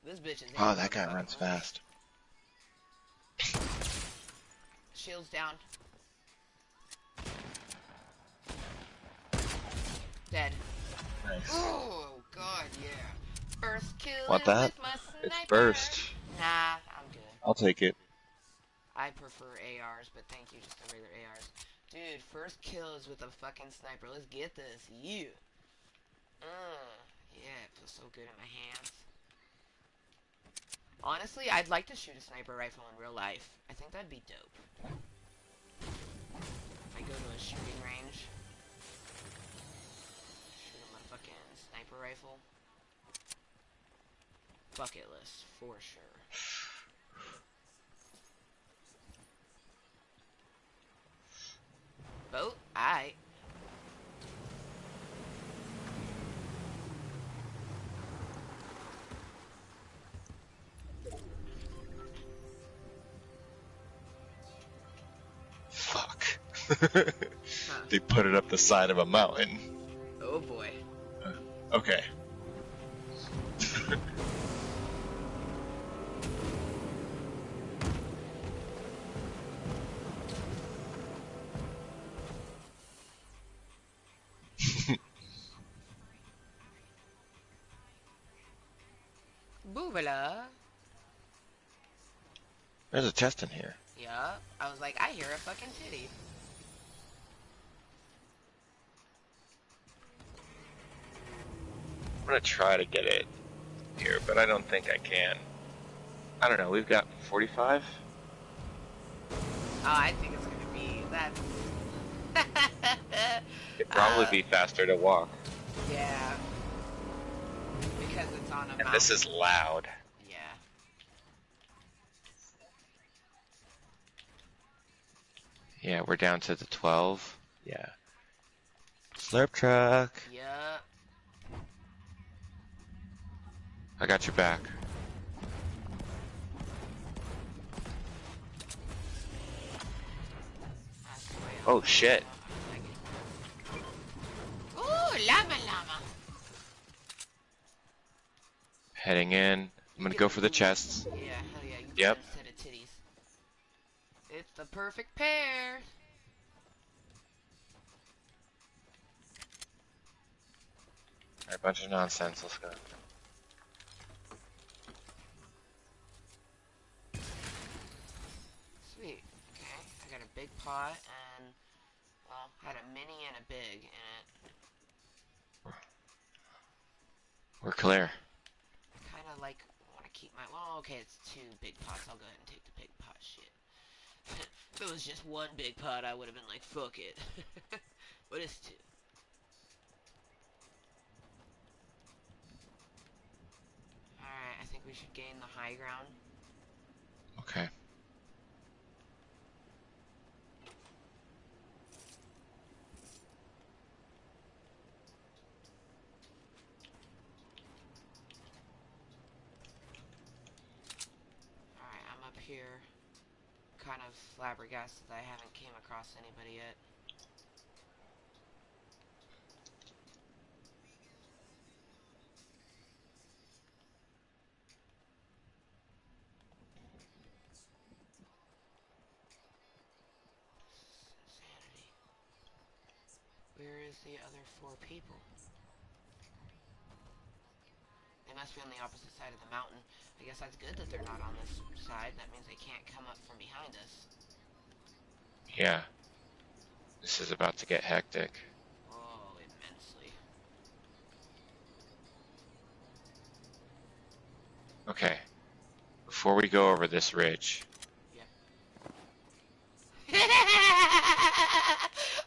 This bitch is a Wow, that guy motherfucking runs moosh. fast. Shields down. Dead. Nice. Oh, God, yeah. First kill Want is that? with my It's sniper. burst. Nah, I'm good. I'll take it. I prefer ARs, but thank you, just the regular ARs. Dude, first kill is with a fucking sniper. Let's get this. You. Yeah, it feels so good in my hands. Honestly, I'd like to shoot a sniper rifle in real life. I think that'd be dope. I go to a shooting range. Shoot a motherfucking sniper rifle. Bucket list, for sure. Boat? Aight. Fuck. Huh. They put it up the side of a mountain. Oh boy. Okay. Boobala. There's a chest in here. Yeah. I was like, I hear a fucking titty. I'm gonna try to get it here, but I don't think I can. I don't know, we've got 45? Oh, I think it's gonna be that. It'd probably be faster to walk. Yeah. Because it's on a mountain. And this is loud. Yeah. Yeah, we're down to the 12. Yeah. Slurp truck. Yeah. I got your back. Oh shit. Ooh, llama llama. Heading in. I'm gonna go for the chests. Yeah, hell yeah. You Yep. get a set of titties. It's the perfect pair. A bunch of nonsense, let's go. Sweet. Okay, I got a big pot and, well, had a mini and a big in it. We're clear. Kind of like want to keep my. Well, okay, it's 2 big pots. I'll go ahead and take the big pot. Shit. If it was just 1 big pot, I would have been like, fuck it. But it's 2. Alright, I think we should gain the high ground. Okay. Alright, I'm up here. Kind of flabbergasted that I haven't came across anybody yet. Insanity. Where is the other 4 people? They must be on the opposite side of the mountain. I guess that's good that they're not on this side. That means they can't come up from behind us. Yeah. This is about to get hectic. Oh, immensely. Okay. Before we go over this ridge. Yeah.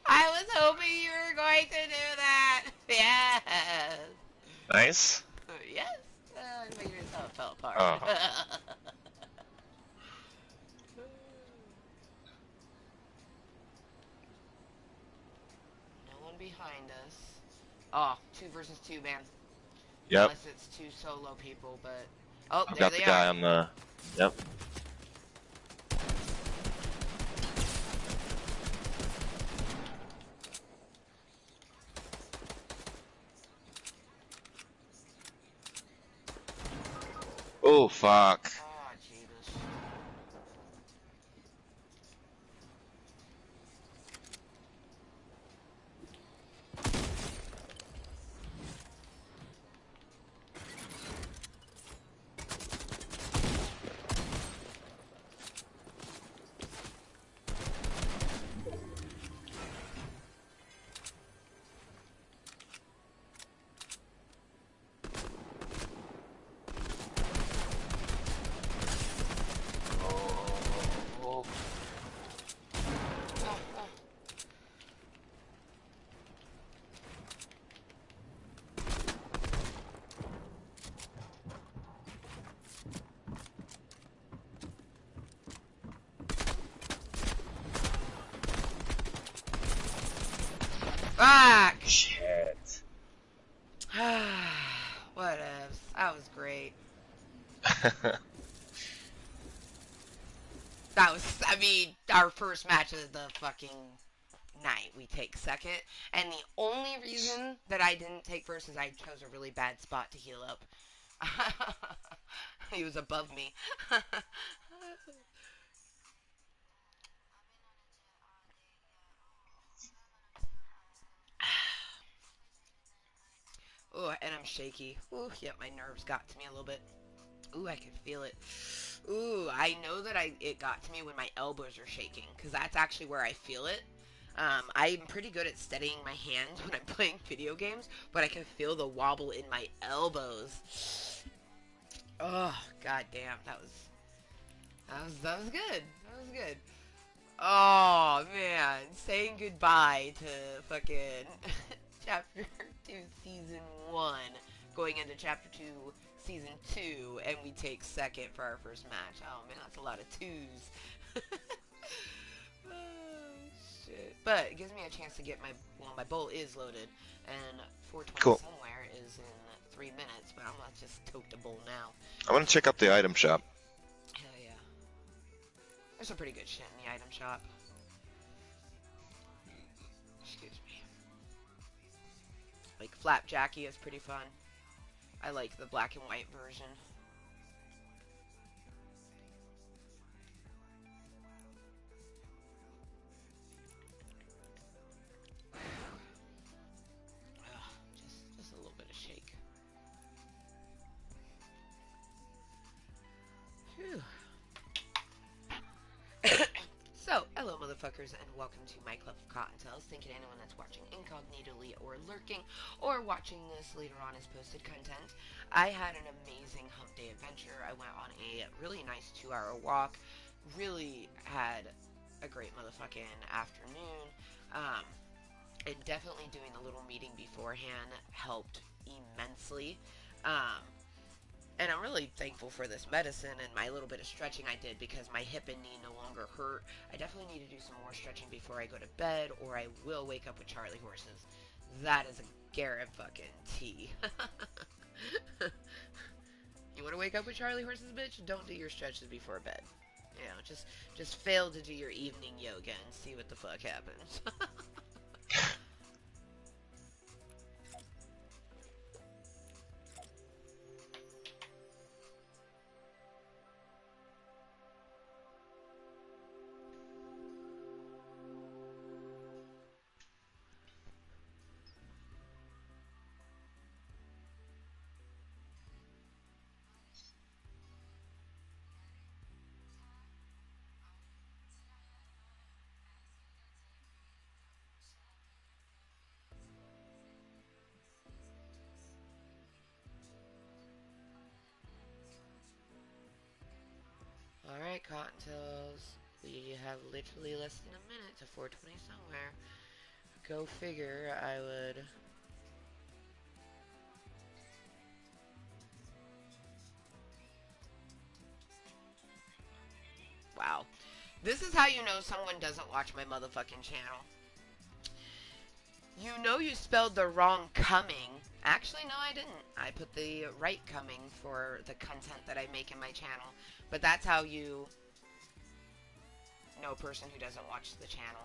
I was hoping you were going to do that. Yes. Nice. Yes. I figured it's how it fell apart. Oh. No one behind us. Oh, 2 versus 2, man. Yep. Unless it's 2 solo people, but... Oh, I've there got they the guy are. on the... Yep. Oh, fuck. Oh, Jesus. Oh. Fuck! Shit. Whatevs. That was great. That was, I mean, our first match of the fucking night. We take second. And the only reason that I didn't take first is I chose a really bad spot to heal up. He was above me. Oh, and I'm shaky. Ooh, yep, my nerves got to me a little bit. Ooh, I can feel it. Ooh, I know that it got to me when my elbows are shaking, because that's actually where I feel it. I'm pretty good at steadying my hands when I'm playing video games, but I can feel the wobble in my elbows. Oh, god damn, that was good. That was good. Oh man, saying goodbye to fucking chapter 2 season 1, going into chapter 2 season 2, and we take second for our first match. Oh man, that's a lot of 2s. Oh shit. But it gives me a chance to get my bolt is loaded, and 420 Cool. somewhere is in 3 minutes, but I'm gonna just tote the bolt now. I want to check out the item shop. Hell yeah. There's some pretty good shit in the item shop. Excuse me. Like Flapjacky is pretty fun. I like the black and white version. Just a little bit of shake. Phew. So, hello motherfuckers. motherfuckers, and welcome to my Club of Cottontails. Thank you to anyone that's watching incognitally or lurking or watching this later on as posted content. I had an amazing hump day adventure. I went on a really nice 2-hour walk. Really had a great motherfucking afternoon. Um, and definitely doing the little meeting beforehand helped immensely. Um, and I'm really thankful for this medicine and my little bit of stretching I did because my hip and knee no longer hurt. I definitely need to do some more stretching before I go to bed, or I will wake up with Charlie horses. That is a Garrett fucking T. You want to wake up with Charlie horses, bitch? Don't do your stretches before bed. You know, just fail to do your evening yoga and see what the fuck happens. Alright, Cottontails. We have literally less than a minute to 420 somewhere. Go figure, I would... Wow. This is how you know someone doesn't watch my motherfucking channel. You know you spelled the wrong coming. Actually, no, I didn't. I put the right coming for the content that I make in my channel. But that's how you know a person who doesn't watch the channel.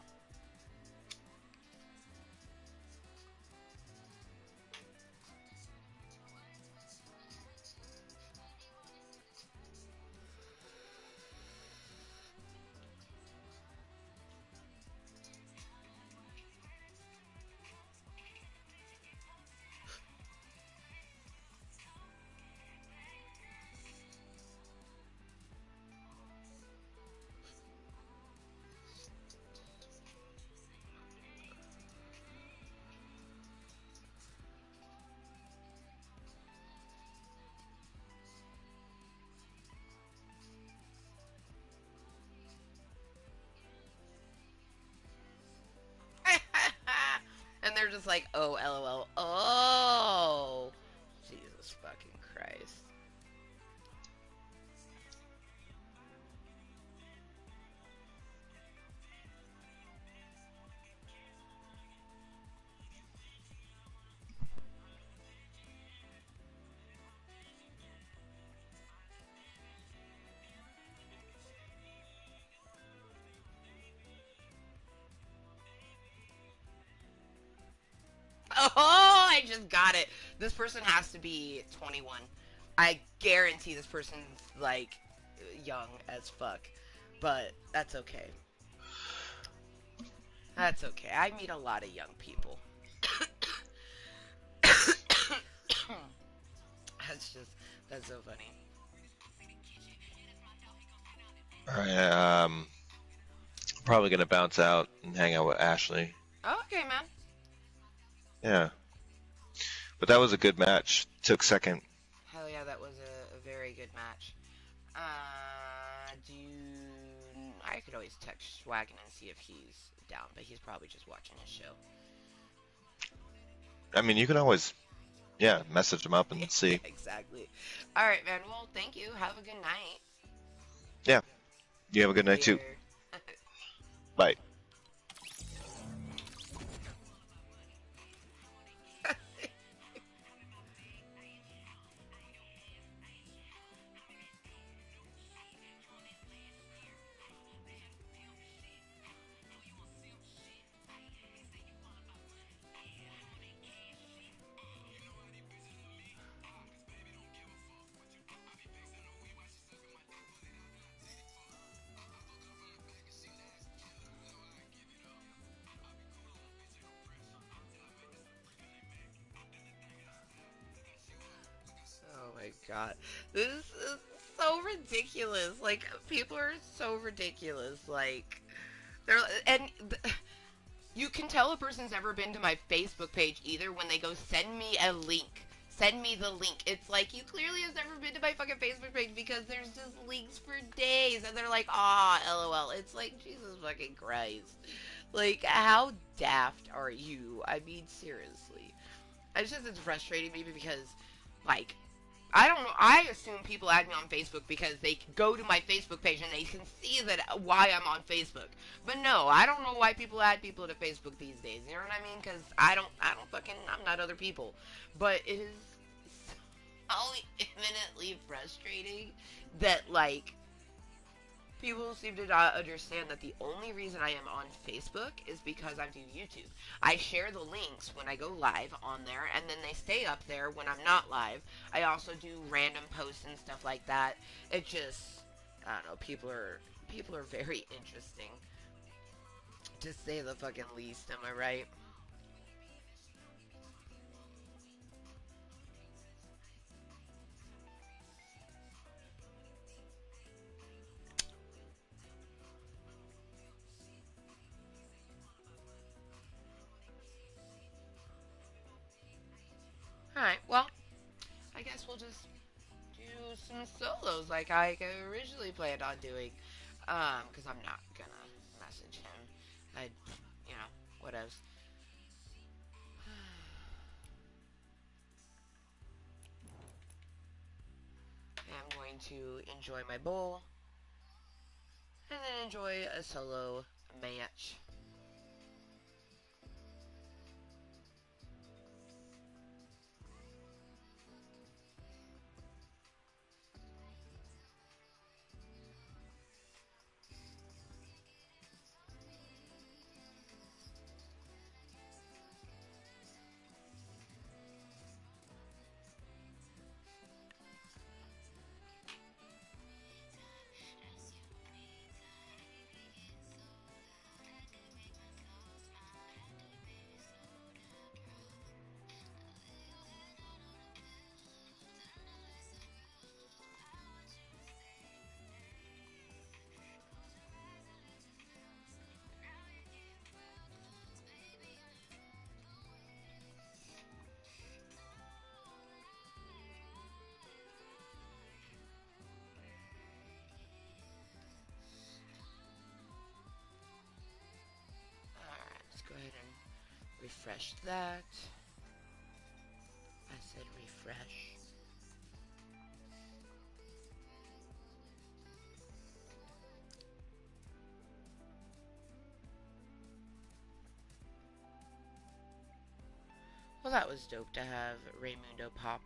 And they're just like, oh, lol. Oh. Jesus fucking Christ. Oh, I just got it. This person has to be 21. I guarantee this person's like young as fuck. But that's okay. That's okay. I meet a lot of young people. That's just, that's so funny. Alright, probably gonna bounce out and hang out with Ashley. Oh, okay, man. Yeah. But that was a good match. Took second. Hell yeah, that was a very good match. Do you... I could always text Schwagon and see if he's down, but he's probably just watching his show. I mean, you can always, yeah, message him up and see. Exactly. Alright, man. Well, thank you. Have a good night. Yeah. You have a good night, too. Bye. Oh my god. This is so ridiculous. Like, people are so ridiculous. Like, They're and you can tell a person's ever been to my Facebook page either when they go send me a link. Send me the link. It's like you clearly have never been to my fucking Facebook page because there's just links for days and they're like, ah, lol. It's like Jesus fucking Christ. Like, how daft are you? I mean, seriously. It's frustrating me because, like, I don't know. I assume people add me on Facebook because they can go to my Facebook page and they can see that why I'm on Facebook. But no, I don't know why people add people to Facebook these days. You know what I mean? Because I'm not other people. But it is so eminently frustrating that, like, people seem to not understand that the only reason I am on Facebook is because I do YouTube. I share the links when I go live on there, and then they stay up there when I'm not live. I also do random posts and stuff like that. It just, I don't know. People are very interesting, to say the fucking least. Am I right? All right. Well, I guess we'll just do some solos like I originally planned on doing. Because I'm not gonna message him. I, you know, what else? I'm going to enjoy my bowl and then enjoy a solo match. Alright, let's go ahead and refresh that. I said refresh. Well, that was dope to have Raymundo pop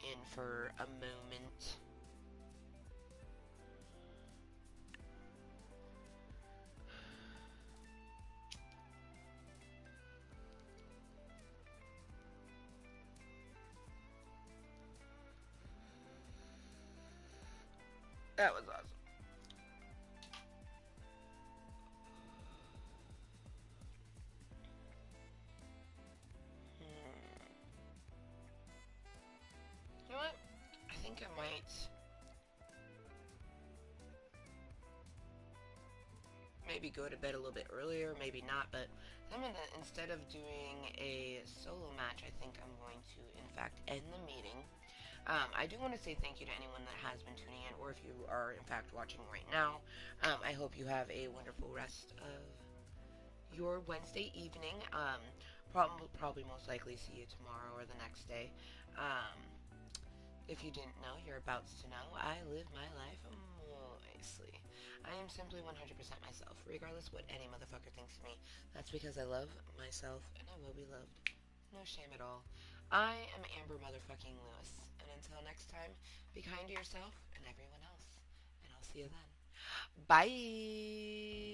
in for a moment. That was awesome. Hmm. You know what? I think I might maybe go to bed a little bit earlier, maybe not, but I'm gonna, instead of doing a solo match, I think I'm going to, in fact, end the meeting. I do want to say thank you to anyone that has been tuning in, or if you are, in fact, watching right now. I hope you have a wonderful rest of your Wednesday evening. Probably most likely see you tomorrow or the next day. Um, if you didn't know, you're about to know. I live my life moistly. I am simply 100% myself, regardless what any motherfucker thinks of me. That's because I love myself and I will be loved. No shame at all. I am Amber motherfucking Lewis. And until next time, be kind to yourself and everyone else. And I'll see you then. Bye.